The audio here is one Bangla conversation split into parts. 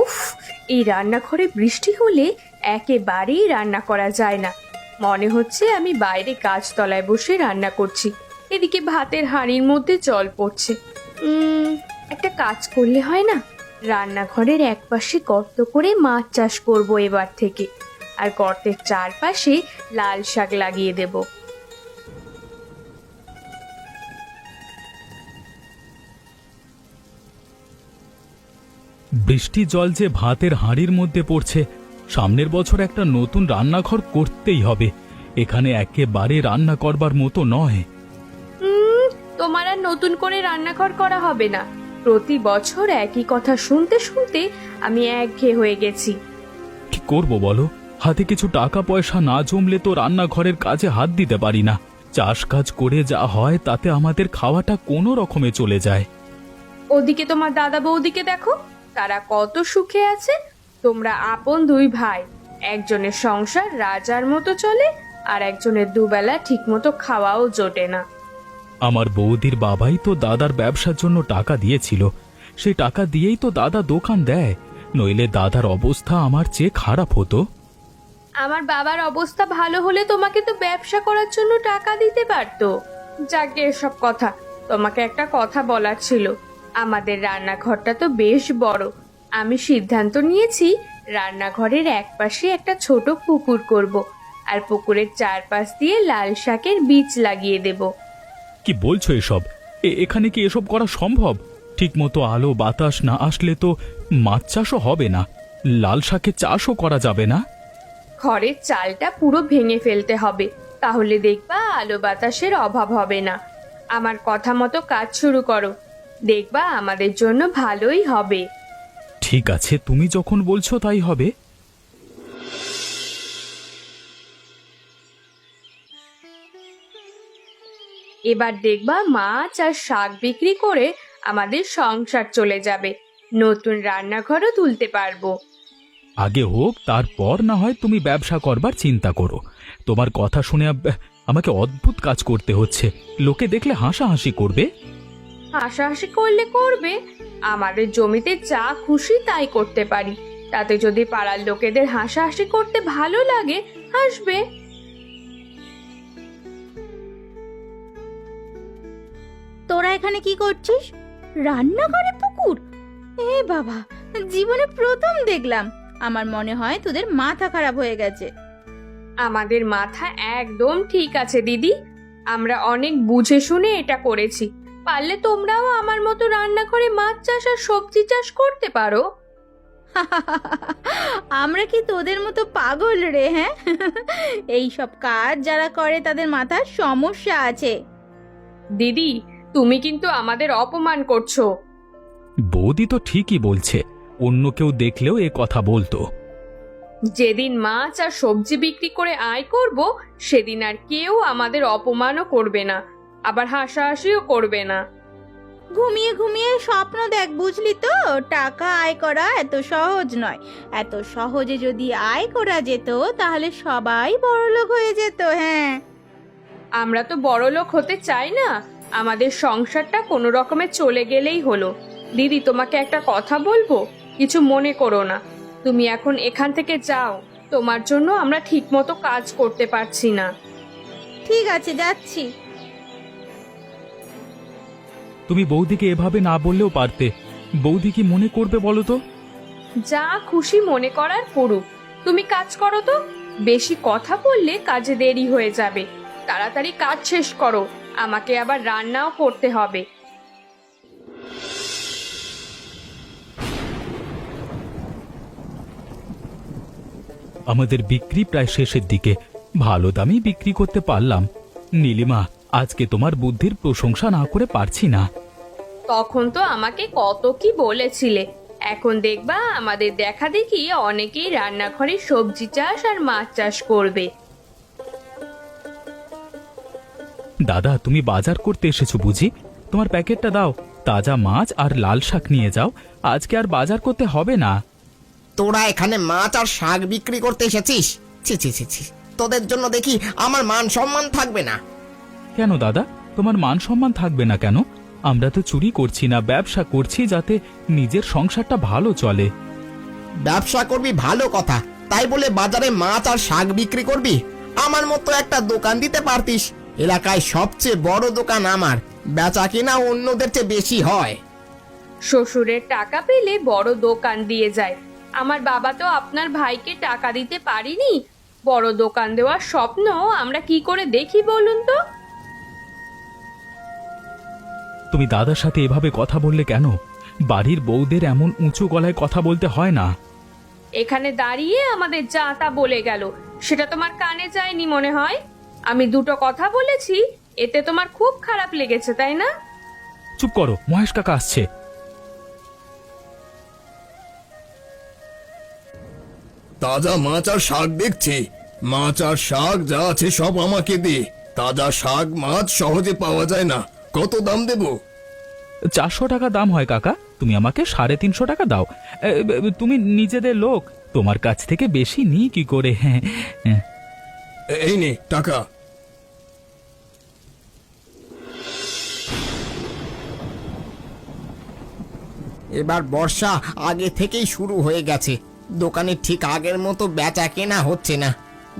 উফ, এই রান্নাঘরে বৃষ্টি হলে একেবারেই রান্না করা যায় না। মনে হচ্ছে আমি বাইরে গাছতলায় বসে রান্না করছি। এদিকে ভাতের হাঁড়ির মধ্যে জল পড়ছে। একটা কাজ করলে হয় না? রান্নাঘরের একপাশে গর্ত করে মাছ চাষ করব এবার থেকে, আর গর্তের চারপাশে লাল শাক লাগিয়ে দেব। বৃষ্টির জল যে ভাতের হাঁড়ির মধ্যে পড়ছে, সামনের বছর একটা নতুন রান্নাঘর করতেই হবে। এখানে একেবারে রান্না করবার মতো নয়। তোমার আর নতুন করে রান্নাঘর করা হবে না। প্রতি বছর একই কথা শুনতে শুনতে আমি একঘেয়ে হয়ে গেছি। কি করব বলো? হাতে কিছু টাকা পয়সা না জমলে তো রান্নাঘরের কাজে হাত দিতে পারি না। চাষ কাজ করে যা হয় তাতে আমাদের খাওয়াটা কোনো রকমে চলে যায়। ওদিকে তোমার দাদা বৌদিকে দেখো, তারা কত সুখে আছে। তোমরা আপন দুই ভাই, একজনের সংসার রাজার মতো চলে, আর একজনের দুবেলা ঠিকমতো খাওয়াও জোটে না। আমার বৌদির বাবাই তো দাদার ব্যবসার জন্য টাকা দিয়েছিল, সেই টাকা দিয়েই তো দাদা দোকান দেয়, নইলে দাদার অবস্থা আমার চেয়ে খারাপ হতো। আমার বাবার অবস্থা ভালো হলে তোমাকে তো ব্যবসা করার জন্য টাকা দিতে পারতো। যাকে এসব কথা, তোমাকে একটা কথা বলার ছিল। আমাদের রান্নাঘরটা তো বেশ বড়। আমি সিদ্ধান্ত নিয়েছি রান্নাঘরের একপাশে একটা ছোট পুকুর করব, আর পুকুরের চারপাশ দিয়ে লাল শাকের বীজ লাগিয়ে দেব। কি বলছো এসব? এখানে কি এসব করা সম্ভব? ঠিকমতো আলো বাতাস না আসলে তো মাছ চাষও হবে না, লাল শাকের চাষও করা যাবে না। ঘরের চালটা পুরো ভেঙে ফেলতে হবে, তাহলে দেখবা আলো বাতাসের অভাব হবে না। আমার কথা মতো কাজ শুরু করো, দেখবা আমাদের জন্য ভালোই হবে। ঠিক আছে, তুমি যখন বলছো তাই হবে। এবার দেখবা মাছ আর শাক বিক্রি করে আমাদের সংসার চলে যাবে, নতুন রান্নাঘরও তুলতে পারবো। আগে হোক, তারপর না হয় তুমি ব্যবসা করবার চিন্তা করো। তোমার কথা শুনে আমাকে অদ্ভুত কাজ করতে হচ্ছে। লোকে দেখলে হাসাহাসি করবে। হাসাহাসি করলে করবে, আমাদের জমিতে যা খুশি তাই করতে পারি। তাতে যদি পাড়ার লোকেদের হাসাহাসি করতে ভালো লাগে, হাসবে। তোরা এখানে কি করছিস? রান্নাঘরে পুকুর? এ বাবা, জীবনে প্রথম দেখলাম। আমার মনে হয় তোদের মাথা খারাপ হয়ে গেছে। আমাদের মাথা একদম ঠিক আছে দিদি, আমরা অনেক বুঝে শুনে এটা করেছি। পারলে তোমরাও আমার মতো রান্না করে মাছ চাষ আর সবজি চাষ করতে পারো। আমরা কি তোদের মতো পাগল রে? হ্যাঁ, এই সব কাজ যারা করে তাদের মাথার সমস্যা আছে। দিদি, তুমি কিন্তু আমাদের অপমান করছো। বৌদি তো ঠিকই বলছে, অন্য কেউ দেখলেও এ কথা বলতো। যেদিন মাছ আর সবজি বিক্রি করে আয় করব, সেদিন আর কেউ আমাদের অপমানও করবে না, আবার হাসাহাসিও করবে না। ঘুমিয়ে ঘুমিয়ে স্বপ্ন দেখ, বুঝলি তো? টাকা আয় করা এত সহজ নয়। এত সহজে যদি আয় করা যেত তাহলে সবাই বড়লোক হয়ে যেত। হ্যাঁ, আমরা তো বড়লোক হতে চাই না, আমাদের সংসারটা কোনো রকমে চলে গেলেই হলো। দিদি, তোমাকে একটা কথা বলবো, কিছু মনে করো না। তুমি এখন এখান থেকে যাও, তোমার জন্য আমরা ঠিকমতো কাজ করতে পারছি না। ঠিক আছে, যাচ্ছি। তুমি বৌদিকে এভাবে না বললেও পারতে। বৌদি কি মনে করবে বলো তো? যা খুশি মনে করার করুক, তুমি কাজ করো তো। বেশি কথা বললে কাজে দেরি হয়ে যাবে। তাড়াতাড়ি কাজ শেষ করো, আমাকে আবার রান্নাও করতে হবে। আমাদের বিক্রি প্রায় শেষের দিকে, ভালো দামে বিক্রি করতে পারলাম। নীলিমা, আজকে তোমার বুদ্ধির প্রশংসা না করে পারছি না। তখন তো আমাকে কত কি বলেছিলে, এখন দেখবা আমাদের দেখা দেখি অনেকেই রান্নাঘরে সবজি চাষ আর মাছ চাষ করবে। দাদা, তুমি বাজার করতে এসেছো বুঝি? তোমার প্যাকেটটা দাও, তাজা মাছ আর লাল শাক নিয়ে যাও। আজকে আর বাজার করতে হবে না। তোরা এখানে মাছ আর শাক বিক্রি করতে এসেছিস? ছি ছি ছি ছি, তোদের জন্য দেখি আমার মান সম্মান থাকবে না। কেন দাদা, তোমার মান সম্মান থাকবে না কেন? আমরা তো চুরি করছি না, ব্যবসা করছি যাতে নিজের সংসারটা ভালো চলে। ব্যবসা করবি ভালো কথা, তাই বলে বাজারে মাছ আর শাক বিক্রি করবি? আমার মতো একটা দোকান দিতে পারতিস। এলাকায় সবচেয়ে বড় দোকান আমার, বেচা কিনা অন্যদের চেয়ে বেশি হয়। শ্বশুরের টাকা পেলে বড় দোকান দিয়ে যায়। আমার বাবা তো আপনার ভাইকে টাকা দিতে পারিনি, বড় দোকান দেওয়ার স্বপ্ন আমরা কি করে দেখি বলুন তো? তুমি দাদার সাথে এভাবে কথা বললে কেন? বাড়ির বউদের এমন উঁচু গলায় কথা বলতে হয় না। এখানে দাঁড়িয়ে আমাদের যা তা বলে গেল, সেটা তোমার কানে যায়নি মনে হয়? আমি দুটো কথা বলেছি, এতে তোমার খুব খারাপ লেগেছে তাই না? চুপ করো, মহেশ কাকা আসছে। তাজা মাছ আর শাক দেখছি। মাছ আর শাক যা আছে সব আমাকে দে। তাজা শাক মাছ সহজে পাওয়া যায় না। কত দাম দেব? 400 টাকা দাম হয় কাকা, তুমি আমাকে 350 টাকা দাও। তুমি নিজেদের লোক, তোমার কাছ থেকে বেশি নিই কি করে? হ্যাঁ হ্যাঁ। এই নে টাকা। এবার বর্ষা আগে থেকেই শুরু হয়ে গেছে, দোকানে ঠিক আগের মতো বেচা কেনা হচ্ছে না।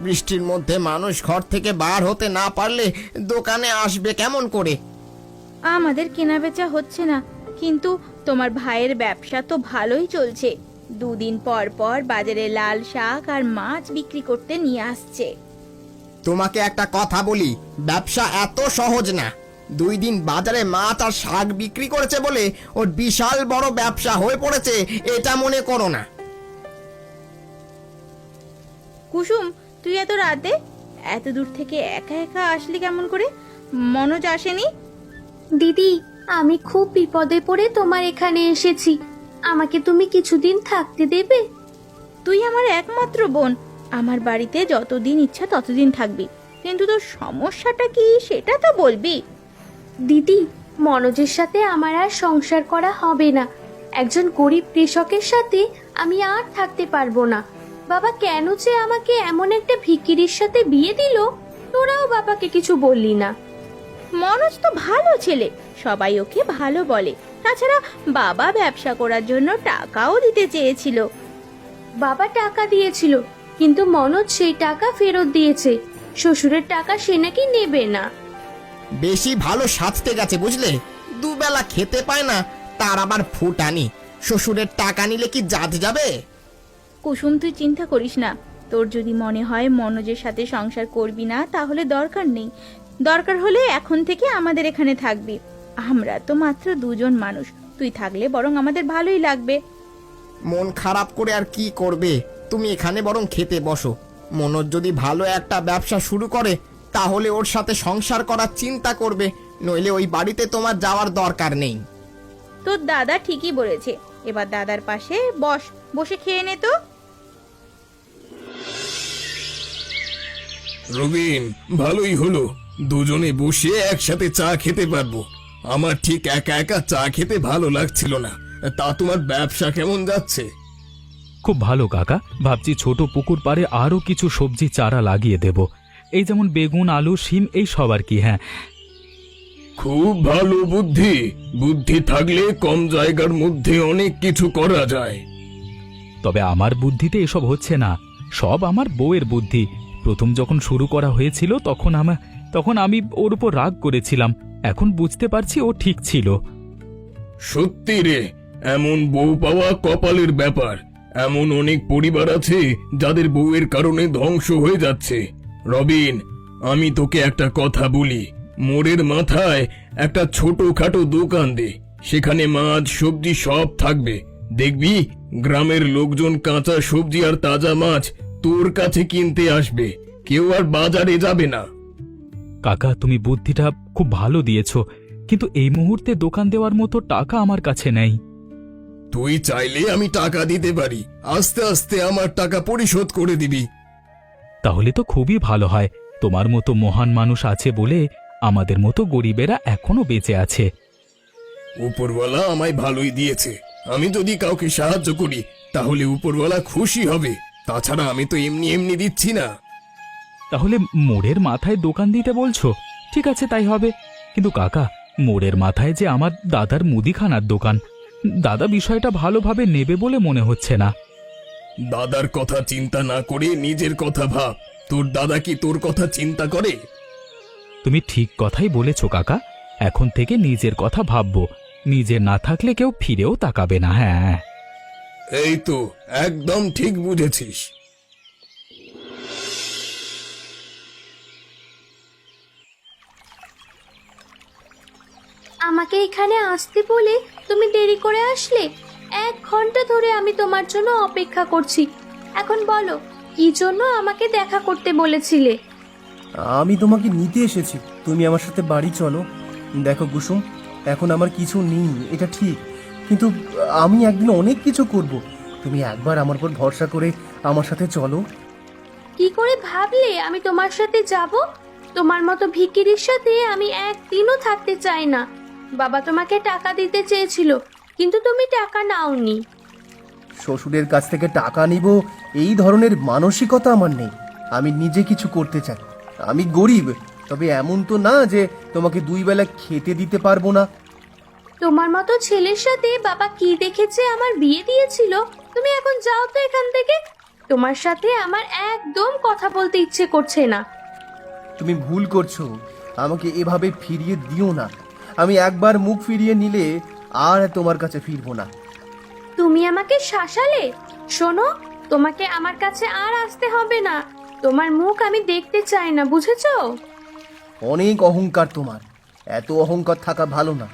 বৃষ্টির মধ্যে মানুষ ঘর থেকে বার হতে না পারলে দোকানে আসবে কেমন করে? আমাদের কেনা বেচা হচ্ছে না, কিন্তু তোমার ভাইয়ের ব্যবসা তো ভালোই চলছে। 2 দিন পর পর বাজারে লাল শাক আর মাছ বিক্রি করতে নিয়ে আসছে। তোমাকে একটা কথা বলি, ব্যবসা এত সহজ না। 2 দিন বাজারে মাছ আর শাক বিক্রি করেছে বলে ওর বিশাল বড় ব্যবসা হয়ে পড়েছে এটা মনে করো না। কুসুম, তুই এত রাতে এত দূর থেকে একা একা আসলি কেমন করে? মনোজ আসেনি? দিদি, আমি খুব বিপদে পড়ে তোমার এখানে এসেছি, আমাকে তুমি কিছুদিন থাকতে দেবে? তুই আমার একমাত্র বোন, আমার বাড়িতে যতদিন ইচ্ছা ততদিন থাকবি, কিন্তু তোর সমস্যাটা কি সেটা তো বলবি। দিদি, মনোজের সাথে আমার আর সংসার করা হবে না। একজন গরিব কৃষকের সাথে আমি আর থাকতে পারবো না। বাবা কেন যে আমাকে এমন একটা ভিখিরির সাথে বিয়ে দিল, তোরাও বাবাকে কিছু বললি না। মনোজ তো ভালো ছেলে, সবাই ওকে ভালো বলে। তাছাড়া বাবা ব্যবসা করার জন্য টাকাও দিতে চেয়েছিল। বাবা টাকা দিয়েছিল, কিন্তু মনোজ সেই টাকা ফেরত দিয়েছে। শ্বশুরের টাকা সে নাকি নেবে না। বেশি ভালো সাজতে গেছে বুঝলে, দুবেলা খেতে পায় না, তার আবার ফুটানি। শ্বশুরের টাকা নিলে কি জাত যাবে? কুসুম, তুই চিন্তা করিস না। তোর যদি মনে হয় মনোজের সাথে সংসার করবি না, তাহলে দরকার নেই। দরকার হলে এখন থেকে আমাদের এখানে থাকবি। আমরা তো মাত্র 2 জন মানুষ, তুই থাকলে বরং আমাদের ভালোই লাগবে। মন খারাপ করে আর কি করবে? তুমি এখানে বরং খেতে বসো। মনোজ যদি ভালো একটা ব্যবসা শুরু করে তাহলে ওর সাথে সংসার করার চিন্তা করবে, নইলে ওই বাড়িতে তোমার যাওয়ার দরকার নেই। তোর দাদা ঠিকই বলেছে, এবার দাদার পাশে বসে খেয়ে নে তো। রবিন, ভালোই হলো, দুজনে বসে একসাথে চা খেতে পারবো। আমার ঠিক একা একা চা খেতে ভালো লাগছিল না। তা তোমার ব্যবসা কেমন যাচ্ছে? খুব ভালো কাকা, ভাবছি ছোট পুকুর পাড়ে আরো কিছু সবজি চারা লাগিয়ে দেব। এই যেমন বেগুন, আলু, শিম, এই সব আর কি। হ্যাঁ, খুব ভালো বুদ্ধি। বুদ্ধি থাকলে কম জায়গার মধ্যে অনেক কিছু করা যায়। তবে আমার বুদ্ধিতে এসব হচ্ছে না, সব আমার বউয়ের বুদ্ধি। প্রথম যখন শুরু করা হয়েছিল তখন আমি ওর উপর রাগ করেছিলাম। এখন বুঝতে পারছি ও ঠিক ছিল। সত্যি রে, এমন বউ পাওয়া কপালের ব্যাপার। এমন অনেক পরিবার আছে যাদের বউয়ের কারণে ধ্বংস হয়ে যাচ্ছে। রবিন, আমি তোকে একটা কথা বলি, মোড়ের মাথায় একটা ছোটখাটো দোকান দে। সেখানে মাছ সবজি সব থাকবে। দেখবি গ্রামের লোকজন কাঁচা সবজি আর তাজা মাছ তোর কাছে কিনতে আসবে, কেউ আর বাজারে যাবে না। কাকা, তুমি বুদ্ধিটা খুব ভালো দিয়েছো, কিন্তু এই মুহূর্তে দোকান দেওয়ার মতো টাকা আমার কাছে নেই। তুই চাইলে আমি টাকা দিতে পারি, আস্তে আস্তে আমার টাকা পরিশোধ করে দিবি। তাহলে তো খুবই ভালো হয়। তোমার মতো মহান মানুষ আছে বলে আমাদের মতো গরিবেরা এখনো বেঁচে আছে। উপরওয়ালা আমায় ভালোই দিয়েছে। আমি যদি কাউকে সাহায্য করি তাহলে উপরওয়ালা খুশি হবে। তাছাড়া আমি তো এমনি এমনি দিচ্ছি না। তাহলে মোড়ের মাথায় দোকান দিতে বলছো? ঠিক আছে, তাই হবে। কিন্তু কাকা, মোড়ের মাথায় যে আমার দাদার মুদিখানার দোকান, দাদা বিষয়টা ভালোভাবে নেবে বলে মনে হচ্ছে না। দাদার কথা চিন্তা না করে নিজের কথা ভাব। তোর দাদা কি তোর কথা চিন্তা করে? তুমি ঠিক কথাই বলেছ কাকা। এখন থেকে নিজের কথা ভাববো। নিজের না থাকলে কেউ ফিরেও তাকাবে না। হ্যাঁ, এই তো একদম ঠিক বুঝেছিস। আমাকে এখানে আসতে বলে তুমি দেরি করে আসলে। 1 ঘন্টা ধরে আমি তোমার জন্য অপেক্ষা করছি। এখন বলো, কি জন্য আমাকে দেখা করতে বলেছিলে? আমি তোমাকে নিতে এসেছি, তুমি আমার সাথে বাড়ি চলো। দেখো কুসুম, এখন আমার কিছু নেই এটা ঠিক, কিন্তু আমি একদিন অনেক কিছু করব। তুমি একবার আমার উপর ভরসা করে আমার সাথে চলো। কি করে ভাবলে আমি তোমার সাথে যাব? তোমার মতো ভিখিরির সাথে আমি একদিনও থাকতে চাই না। বাবা তোমাকে টাকা দিতে চেয়েছিল, কিন্তু তুমি টাকা নাওনি। শ্বশুরের কাছ থেকে টাকা নিব এই ধরনের মানসিকতা আমার নেই। আমি নিজে কিছু করতে চাই। আমি গরিব, তবে এমন তো না যে তোমাকে 2 বেলা খেতে দিতে পারবো না। তোমার মতো ছেলের সাথে বাবা কি দেখেছে আমার বিয়ে দিয়েছিল? তুমি এখন যাও তো এখান থেকে। তোমার সাথে আমার একদম কথা বলতে ইচ্ছে করছে না। তুমি ভুল করছো, আমাকে এভাবে ফিরিয়ে দিও না। আমি একবার মুখ ফিরিয়ে নিলে আর তোমার কাছে ফিরবো না। তুমি আমাকে শাসালে। শোনো, তোমাকে আমার কাছে আর আসতে হবে না। তোমার মুখ আমি দেখতে চাই না, বুঝেছো? অনেক অহংকার তোমার। এত অহংকার থাকা ভালো না।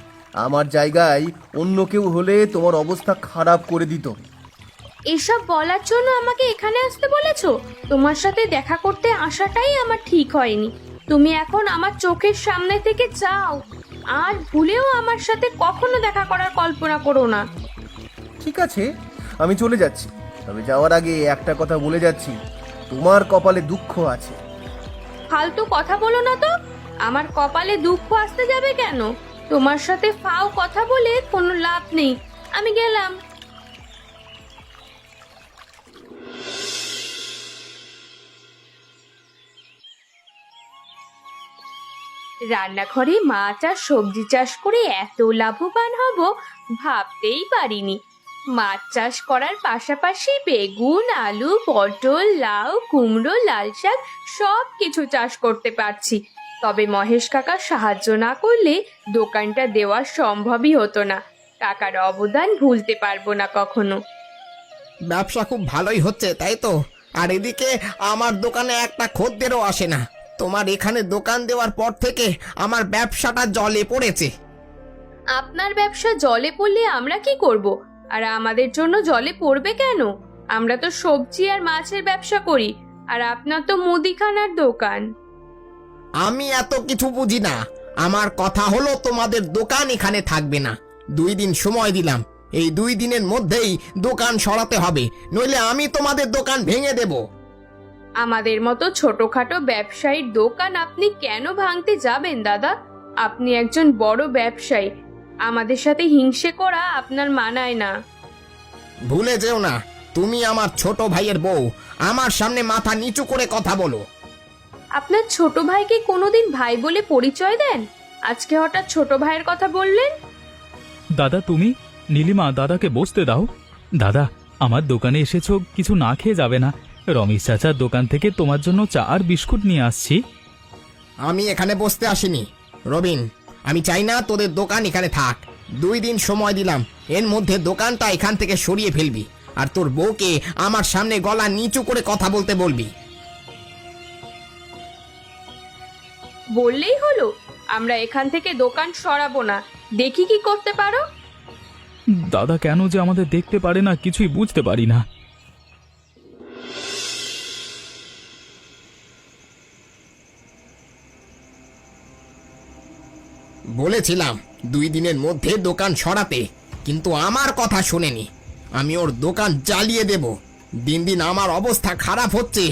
আমার জায়গায় অন্য কেউ হলে তোমার অবস্থা খারাপ করে দিত। এসব বলার জন্য আমাকে এখানে আসতে বলেছো? তোমার সাথে দেখা করতে আসাটাই আমার ঠিক হয়নি। তুমি এখন আমার চোখের সামনে থেকে যাও। আর ভুলেও আমার সাথে কখনো দেখা করার কল্পনা করো না। ঠিক আছে, আমি চলে যাচ্ছি। তবে যাওয়ার আগে একটা কথা বলে যাচ্ছি, তোমার কপালে দুঃখ আছে। ফালতু কথা বলো না তো। আমার কপালে দুঃখ আসতে যাবে কেন? তোমার সাথে ফাও কথা বলে কোনো লাভ নেই। আমি গেলাম। রান্নাঘরে মাছ আর সবজি চাষ করে এত লাভবান হব ভাবতেই পারিনি। মাছ চাষ করার পাশাপাশি বেগুন, আলু, পটল, লাউ, কুমড়ো, লাল শাক সব কিছু চাষ করতে পারছি। তবে মহেশ কাকা সাহায্য না করলে দোকানটা দেওয়া সম্ভবই হতো না। কাকার অবদান ভুলতে পারবো না কখনো। ব্যবসা খুব ভালোই হচ্ছে, তাই তো? আর এদিকে আমার দোকানে একটা খদ্দেরও আসে না। তোমার এখানে দোকান দেওয়ার পর থেকে আমার ব্যবসাটা জলে পড়েছে। আপনার ব্যবসা জলে পড়লে আমরা কি করব? আর আমাদের জন্য জলে পড়বে কেন? আমরা তো সবজি আর মাছের ব্যবসা করি, আর আপনার তো মুদিখানার দোকান। আমি এত কিছু বুঝি না। আমার কথা হলো তোমাদের দোকান এখানে থাকবে না। 2 দিন সময় দিলাম। এই 2 দিনের মধ্যেই দোকান সরাতে হবে, নইলে আমি তোমাদের দোকান ভেঙে দেব। আমাদের মতো ছোটখাটো ব্যবসায়ীর দোকান আপনি কেন ভাঙতে যাবেন দাদা? আপনি একজন বড় ব্যবসায়ী। আমাদের সাথে হিংসে করা আপনার মানায় না। ভুলে যেও না, তুমি আমার ছোট ভাইয়ের বউ। আমার সামনে মাথা নিচু করে কথা বলো। আপনার ছোট ভাইকে কোনোদিন ভাই বলে পরিচয় দেন? আজকে হঠাৎ ছোট ভাইয়ের কথা বললেন। দাদা তুমি, নীলিমা দাদাকে বসতে দাও। দাদা, আমার দোকানে এসেছো, কিছু না খেয়ে যাবে না? রমেশ চাচার দোকান থেকে তোমার জন্য চা আর বিস্কুট নিয়ে আসছি। আমি এখানে বসতে আসিনি রবিন। আমি চাই না তোদের দোকান এখানে থাক। 2 দিন সময় দিলাম, এর মধ্যে দোকানটা এখান থেকে সরিয়ে ফেলবি। আর তোর বউকে আমার সামনে গলা নিচু করে কথা বলতে বলবি। বললেই হলো? আমরা এখান থেকে দোকান সরাবো না। দেখি কি করতে পারো। দাদা কেন যে আমাদের দেখতে পারে না কিছুই বুঝতে পারি না। বলেছিলাম 2 দিনের মধ্যে দোকান সরাতে, কিন্তু আমার কথা শোনেনি। আমি ওর দোকান জ্বালিয়ে দেব। দিন দিন আমার অবস্থা খারাপ হচ্ছে,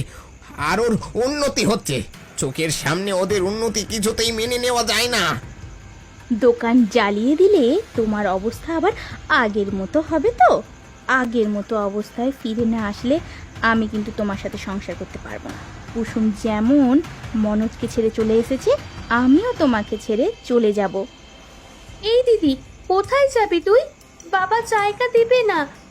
আর ওর উন্নতি হচ্ছে। চোখের সামনে ওদের উন্নতি কিছুতেই মেনে নেওয়া যায় না। দোকান জ্বালিয়ে দিলে তোমার অবস্থা আবার আগের মতো হবে তো? আগের মতো অবস্থায় ফিরে না আসলে আমি কিন্তু তোমার সাথে সংসার করতে পারবো না। কুসুম যেমন মনোজকে ছেড়ে চলে এসেছে, আমিও তোমাকে ছেড়ে চলে যাব। এই দিদি, কোথায় যাবি তুই? বাবা জায়গা দিবে না।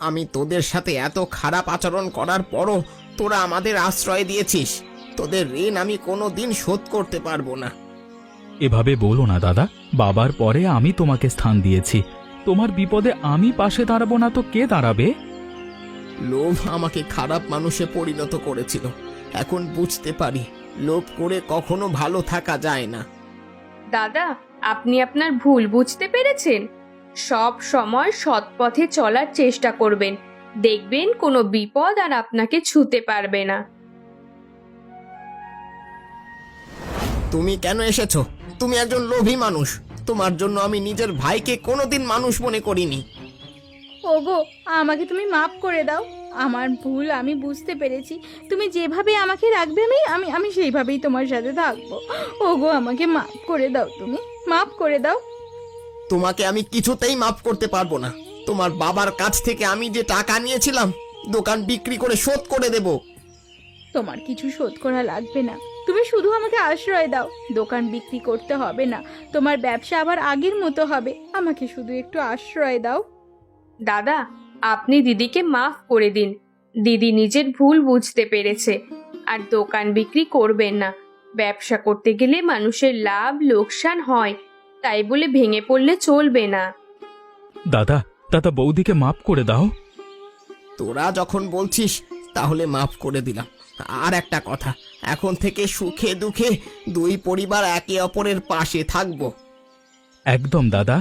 আমি তোদের সাথে এত খারাপ আচরণ করার পরও তোরা আমাদের আশ্রয় দিয়েছিস। তোদের ঋণ আমি কোনো দিন শোধ করতে পারবো না। এভাবে বলো না দাদা, বাবার পরে আমি তোমাকে স্থান দিয়েছি। তোমার বিপদে আমি পাশে দাঁড়াবো না তো কে দাঁড়াবে? লোভ আমাকে খারাপ মানুষে পরিণত করেছিল। এখন বুঝতে পারি লোভ করে কখনো ভালো থাকা যায় না। দাদা, আপনি আপনার ভুল বুঝতে পেরেছেন। সব সময় সৎ পথে চলার চেষ্টা করবেন, দেখবেন কোনো বিপদ আর আপনাকে ছুঁতে পারবে না। তুমি কেন এসেছো? তুমি একজন লোভী মানুষ। তোমার জন্য আমি নিজের ভাইকে কোনোদিন মানুষ মনে করিনি। ওগো, আমাকে তুমি মাফ করে দাও। আমার ভুল আমি বুঝতে পেরেছি। তুমি যেভাবে আমাকে রাখবে আমি আমি আমি সেইভাবেই তোমার সাথে থাকবো। ওগো, আমাকে মাফ করে দাও, তুমি মাফ করে দাও। তোমাকে আমি কিছুতেই মাফ করতে পারবো না। তোমার বাবার কাছ থেকে আমি যে টাকা নিয়েছিলাম দোকান বিক্রি করে শোধ করে দেব। তোমার কিছু শোধ করা লাগবে না, তুমি শুধু আমাকে আশ্রয় দাও। দোকান বিক্রি করতে হবে না, তোমার ব্যবসা আবার আগের মতো হবে। আমাকে শুধু একটু আশ্রয় দাও। দাদা, আপনি দিদিকে মাফ করে দিন। দিদি নিজের ভুল বুঝতে পেরেছে। আর দোকান বিক্রি করবেন না। ব্যবসা করতে গেলে মানুষের লাভ লোকসান হয়, তাই বলে ভেঙে পড়লে চলবে না। দাদা, দাদা বৌদিকে মাফ করে দাও। তোরা যখন বলছিস তাহলে মাফ করে দিলাম। আর একটা কথা, এখন থেকে সুখে দুঃখে দুই পরিবার একে অপরের পাশে থাকবো। একদম দাদা।